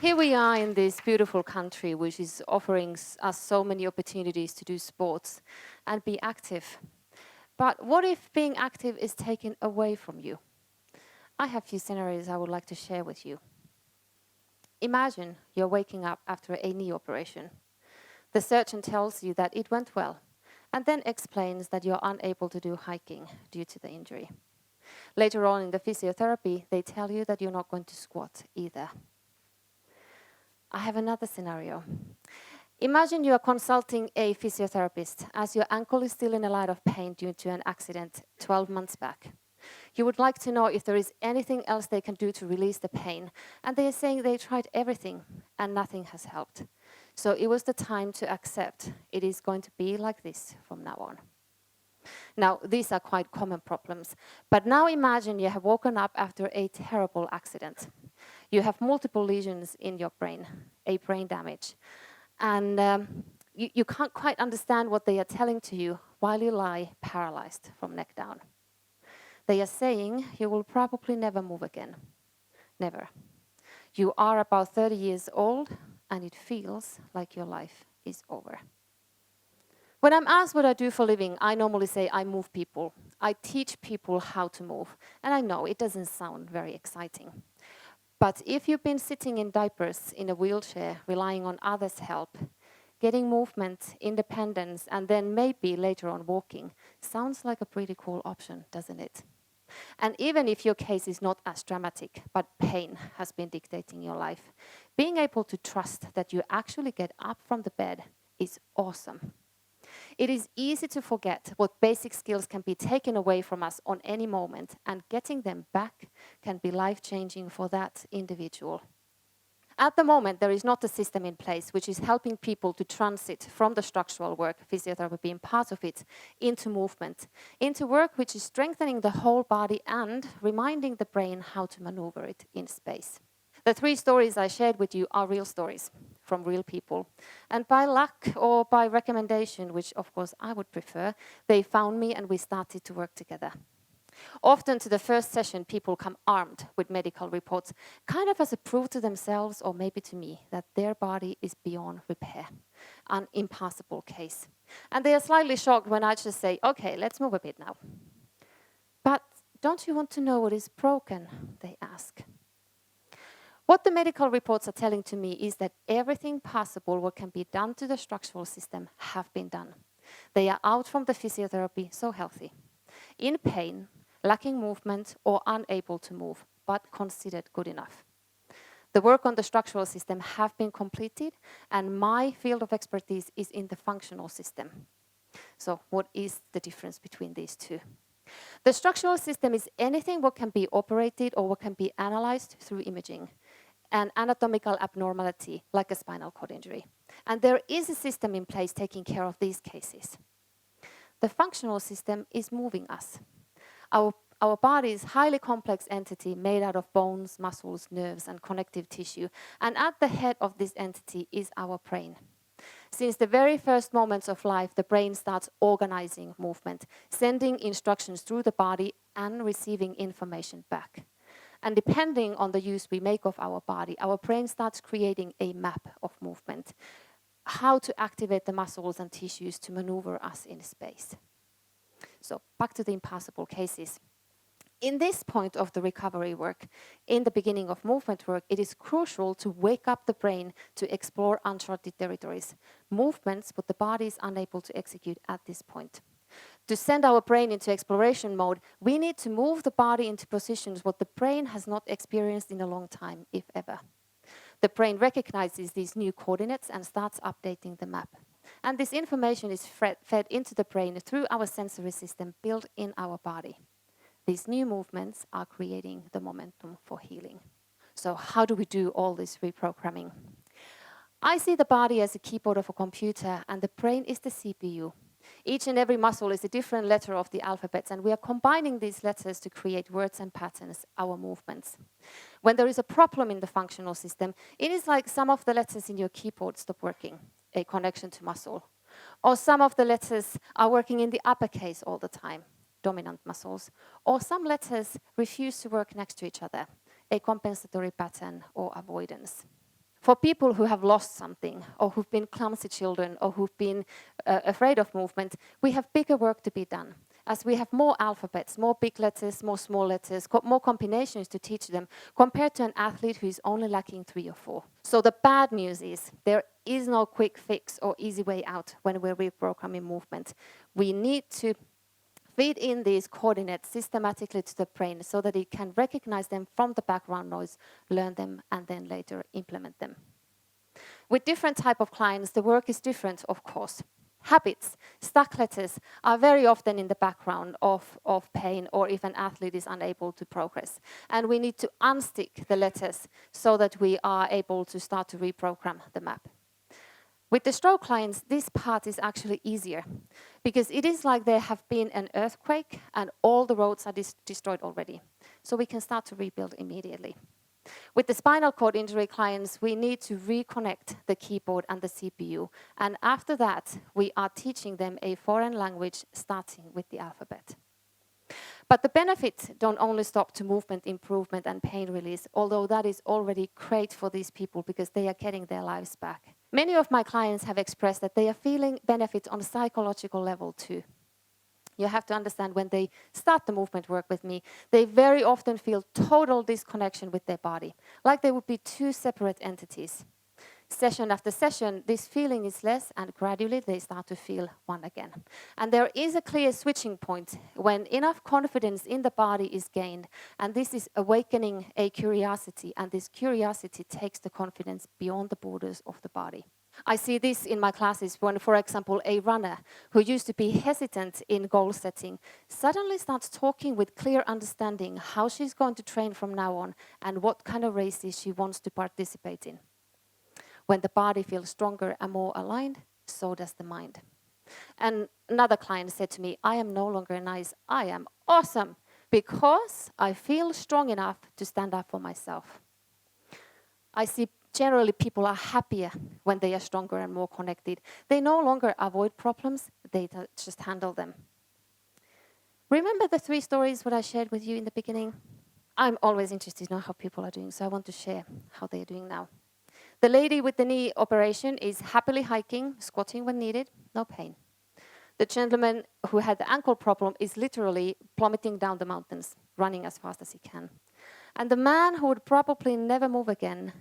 Here we are in this beautiful country which is offering us so many opportunities to do sports and be active. But what if being active is taken away from you? I have a few scenarios I would like to share with you. Imagine you're waking up after a knee operation. The surgeon tells you that it went well and then explains that you're unable to do hiking due to the injury. Later on in the physiotherapy, they tell you that you're not going to squat either. I have another scenario. Imagine you are consulting a physiotherapist as your ankle is still in a lot of pain due to an accident 12 months back. You would like to know if there is anything else they can do to release the pain, and they are saying they tried everything and nothing has helped. So it was the time to accept it is going to be like this from now on. Now, these are quite common problems, but now imagine you have woken up after a terrible accident. You have multiple lesions in your brain, a brain damage, and you can't quite understand what they are telling to you while you lie paralyzed from neck down. They are saying you will probably never move again. Never. You are about 30 years old and it feels like your life is over. When I'm asked what I do for a living, I normally say I move people. I teach people how to move. And I know it doesn't sound very exciting. But if you've been sitting in diapers in a wheelchair, relying on others' help, getting movement, independence, and then maybe later on walking, sounds like a pretty cool option, doesn't it? And even if your case is not as dramatic, but pain has been dictating your life, being able to trust that you actually get up from the bed is awesome. It is easy to forget what basic skills can be taken away from us on any moment, and getting them back can be life-changing for that individual. At the moment, there is not a system in place which is helping people to transit from the structural work, physiotherapy being part of it, into movement, into work which is strengthening the whole body and reminding the brain how to maneuver it in space. The 3 stories I shared with you are real stories from real people. And by luck or by recommendation, which of course I would prefer, they found me and we started to work together. Often to the first session, people come armed with medical reports, kind of as a proof to themselves or maybe to me that their body is beyond repair, an impossible case. And they are slightly shocked when I just say, okay, let's move a bit now. But don't you want to know what is broken, they ask. What the medical reports are telling to me is that everything possible what can be done to the structural system have been done. They are out from the physiotherapy so healthy, in pain, lacking movement or unable to move, but considered good enough. The work on the structural system have been completed, and my field of expertise is in the functional system. So what is the difference between these two? The structural system is anything what can be operated or what can be analyzed through imaging, an anatomical abnormality like a spinal cord injury. And there is a system in place taking care of these cases. The functional system is moving us. Our body is a highly complex entity made out of bones, muscles, nerves, and connective tissue. And at the head of this entity is our brain. Since the very first moments of life, the brain starts organizing movement, sending instructions through the body and receiving information back. And depending on the use we make of our body, our brain starts creating a map of movement, how to activate the muscles and tissues to maneuver us in space. So back to the impossible cases. In this point of the recovery work, in the beginning of movement work, it is crucial to wake up the brain to explore uncharted territories, movements what the body is unable to execute at this point. To send our brain into exploration mode, we need to move the body into positions what the brain has not experienced in a long time, if ever. The brain recognizes these new coordinates and starts updating the map. And this information is fed into the brain through our sensory system built in our body. These new movements are creating the momentum for healing. So how do we do all this reprogramming? I see the body as a keyboard of a computer and the brain is the CPU. Each and every muscle is a different letter of the alphabet, and we are combining these letters to create words and patterns, our movements. When there is a problem in the functional system, it is like some of the letters in your keyboard stop working, a connection to muscle. Or some of the letters are working in the uppercase all the time, dominant muscles. Or some letters refuse to work next to each other, a compensatory pattern or avoidance. For people who have lost something, or who've been clumsy children, or who've been afraid of movement, we have bigger work to be done, as we have more alphabets, more big letters, more small letters, more combinations to teach them, compared to an athlete who is only lacking 3 or 4. So the bad news is there is no quick fix or easy way out when we're reprogramming movement. We need to feed in these coordinates systematically to the brain so that it can recognize them from the background noise, learn them, and then later implement them. With different type of clients, the work is different, of course. Habits, stuck letters, are very often in the background of pain or if an athlete is unable to progress. And we need to unstick the letters so that we are able to start to reprogram the map. With the stroke clients, this part is actually easier because it is like there have been an earthquake and all the roads are destroyed already. So we can start to rebuild immediately. With the spinal cord injury clients, we need to reconnect the keyboard and the CPU. And after that, we are teaching them a foreign language starting with the alphabet. But the benefits don't only stop to movement improvement and pain release, although that is already great for these people because they are getting their lives back. Many of my clients have expressed that they are feeling benefits on a psychological level too. You have to understand when they start the movement work with me, they very often feel total disconnection with their body, like they would be 2 separate entities. Session after session, this feeling is less and gradually they start to feel one again. And there is a clear switching point when enough confidence in the body is gained, and this is awakening a curiosity, and this curiosity takes the confidence beyond the borders of the body. I see this in my classes when, for example, a runner who used to be hesitant in goal setting suddenly starts talking with clear understanding how she's going to train from now on and what kind of races she wants to participate in. When the body feels stronger and more aligned, so does the mind. And another client said to me, I am no longer nice, I am awesome because I feel strong enough to stand up for myself. I see generally people are happier when they are stronger and more connected. They no longer avoid problems, they just handle them. Remember the 3 stories what I shared with you in the beginning? I'm always interested to know how people are doing, so I want to share how they are doing now. The lady with the knee operation is happily hiking, squatting when needed, no pain. The gentleman who had the ankle problem is literally plummeting down the mountains, running as fast as he can. And the man who would probably never move again,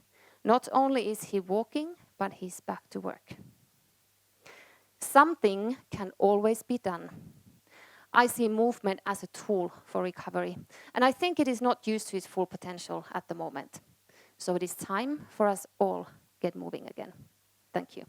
not only is he walking, but he's back to work. Something can always be done. I see movement as a tool for recovery, and I think it is not used to its full potential at the moment. So it is time for us all get moving again. Thank you.